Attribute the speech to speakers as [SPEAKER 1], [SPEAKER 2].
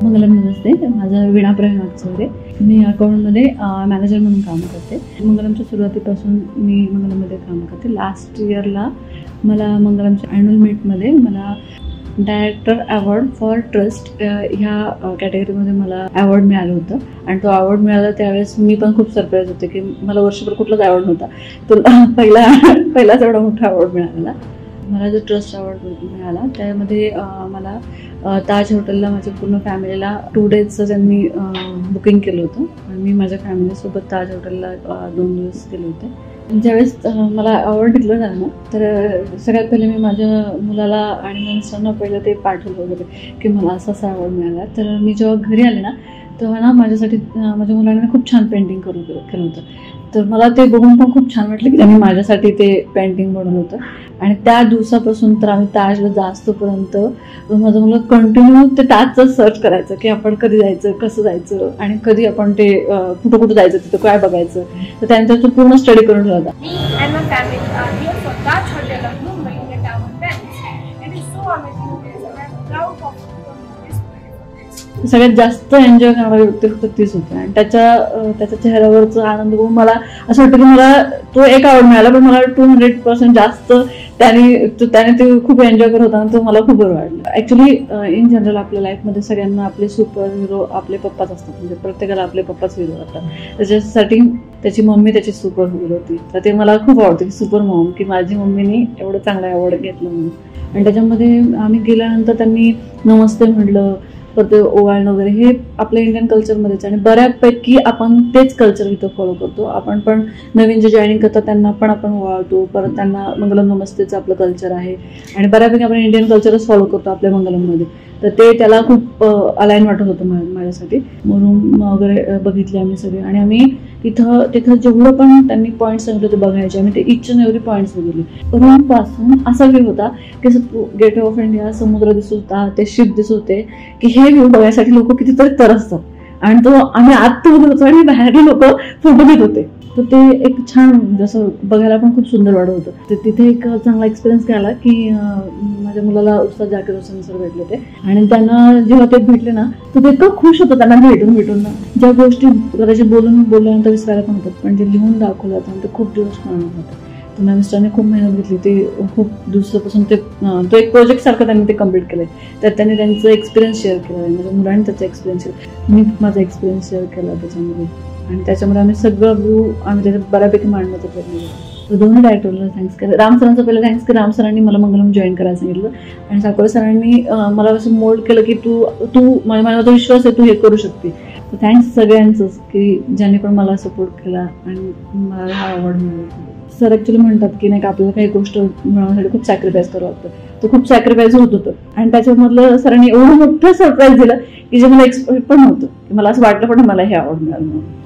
[SPEAKER 1] मंगलम नमस्ते. माझं वीणा प्रवीण वागचौरे. मी अकाउंटमध्ये मॅनेजर म्हणून काम करते. मंगलमच्या सुरुवातीपासून मी मंगलममध्ये काम करते. लास्ट इयरला मला मंगलमच्या ॲन्युअल मीटमध्ये मला डायरेक्टर अवॉर्ड फॉर ट्रस्ट ह्या कॅटेगरीमध्ये मला अवॉर्ड मिळालं होतं. आणि तो अवॉर्ड मिळाला त्यावेळेस मी पण खूप सरप्राईज होते की मला वर्षभर कुठलाच अवॉर्ड नव्हता, तो पहिलाच एवढा मोठा अवॉर्ड मिळाला. मला जो ट्रस्ट अवॉर्ड मिळाला त्यामध्ये मला ताज हॉटेलला माझ्या पूर्ण फॅमिलीला 2 डेजचं त्यांनी बुकिंग केलं होतं आणि मी माझ्या फॅमिलीसोबत ताज हॉटेलला 2 दिवस गेले होते. ज्यावेळेस मला अवॉर्ड डिक्लेअर झालं ना, तर सगळ्यात पहिले मी माझ्या मुलाला आणि मिस्टरांना पहिलं ते पाठवलं वगैरे की मला असा अवॉर्ड मिळाला. तर मी जेव्हा घरी आले ना, तेव्हा ना माझ्यासाठी माझ्या मुलाने खूप छान पेंटिंग केलं होतं. तर मला ते बघून पण खूप छान वाटलं की त्यांनी माझ्यासाठी ते पेंटिंग बनवलं होतं. आणि त्या दिवसापासून तर आम्ही ताजला जास्तपर्यंत माझं मुलं कंटिन्यू ते ताजचं सर्च करायचं की आपण कधी जायचं, कसं जायचं आणि कधी आपण ते कुठं जायचं, तिथं काय बघायचं. तर त्यांचा तो पूर्ण स्टडी करून ठेवला होता. सगळ्यात जास्त एन्जॉय करणारी व्यक्ती फक्त तीच होती. आणि त्याच्या चेहऱ्यावरचा आनंद बघून मला असं वाटतं की मला तो एक अवॉर्ड मिळाला, पण मला 200% जास्त त्याने ते खूप एन्जॉय करत होता आणि तो मला खूप बरं वाटलं. ॲक्च्युली इन जनरल आपल्या लाईफमध्ये सगळ्यांना आपले सुपर हिरो आपले पप्पाच असतात. म्हणजे प्रत्येकाला आपले पप्पाच हिरो असतात. त्याच्यासाठी त्याची मम्मी त्याची सुपर हिरो होती. तर ते मला खूप आवडतं की सुपर मॉम, की माझी मम्मीनी एवढं चांगला अवॉर्ड घेतलं म्हणून. आणि त्याच्यामध्ये आम्ही गेल्यानंतर त्यांनी नमस्ते म्हटलं, परत ओवाळणं वगैरे हे आपल्या इंडियन कल्चरमध्येच. आणि बऱ्यापैकी आपण तेच कल्चर इथं फॉलो करतो. आपण पण नवीन जे जॉईनिंग करतात त्यांना पण आपण ओवाळतो. परत त्यांना मंगलम नमस्तेचं आपलं कल्चर आहे आणि बऱ्यापैकी आपण इंडियन कल्चरच फॉलो करतो आपल्या मंगलममध्ये. तर ते त्याला खूप अलाईन वाटत होतं माझ्यासाठी. रूम वगैरे बघितले आम्ही सगळे आणि आम्ही तिथं जेवढं पण त्यांनी पॉईंट्स सांगितले ते बघायचे. आम्ही ते इच अँड एव्हरी पॉईंट्स बघितले. रूम पासून असा व्ह्यू होता की गेट ऑफ इंडिया, समुद्र दिसत होता, ते शिप दिसत होते की हे व्ह्यू बघायसाठी लोक कितीतरी तरसतात. आणि तो आम्ही आत बघत होतो आणि बाहेरही लोक फोटो घेत होते. तर ते एक छान जसं बघायला पण खूप सुंदर वाटत होतं. तर तिथे एक चांगला एक्सपिरियन्स काय आला की माझ्या मुलाला उस्ताद जाकीर हुसेन सर भेटले होते आणि त्यांना जेव्हा ते भेटले ना, तर ते इतकं खुश होतं त्यांना भेटून ना. ज्या गोष्टी कदाचित बोलल्यानंतर विसरायला पण होतात, पण जे लिहून दाखवलं होतं ते खूप दिवस मानत होतं. तर माझ्या मिस्टरांनी खूप मेहनत घेतली. ते खूप दिवसापासून तो एक प्रोजेक्ट सारखं त्यांनी ते कम्प्लीट केलंय. तर त्यांनी त्यांचं एक्सपिरियन्स शेअर केला आहे. माझ्या मुलांनी त्याचा एक्सपिरियन्स शेअर, मी माझा एक्सपिरियन्स शेअर केला त्याच्यामध्ये. आणि त्याच्यामध्ये आम्ही सगळं व्ह्यू आम्ही त्याच्यात बऱ्यापैकी मांडण्याचा प्रयत्न केला. दोन्ही डायरेक्टरला थँक्स केलं. राम सरांचं पहिलं थँक्स की राम सरांनी मला मंगलम जॉईन करायला सांगितलं आणि साकोरे सरांनी मला असं मोल्ड केलं की तू माझा विश्वास आहे, तू हे करू शकते. तर थँक्स सगळ्यांचंच की ज्यांनी पण मला सपोर्ट केला आणि मला हा अवॉर्ड मिळाला. सर ॲक्च्युली म्हणतात की नाही का आपल्याला काही गोष्ट मिळवण्यासाठी खूप सॅक्रिफाईस करावं लागतं. तो खूप सॅक्रिफाईस होत होतं आणि त्याच्यामधलं सरांनी एवढं मोठं सरप्राईज दिलं की जे मला एक्सपेक्ट पण नव्हतं, की मला असं वाटलं पण मला हे अवॉर्ड मिळालं म्हणून.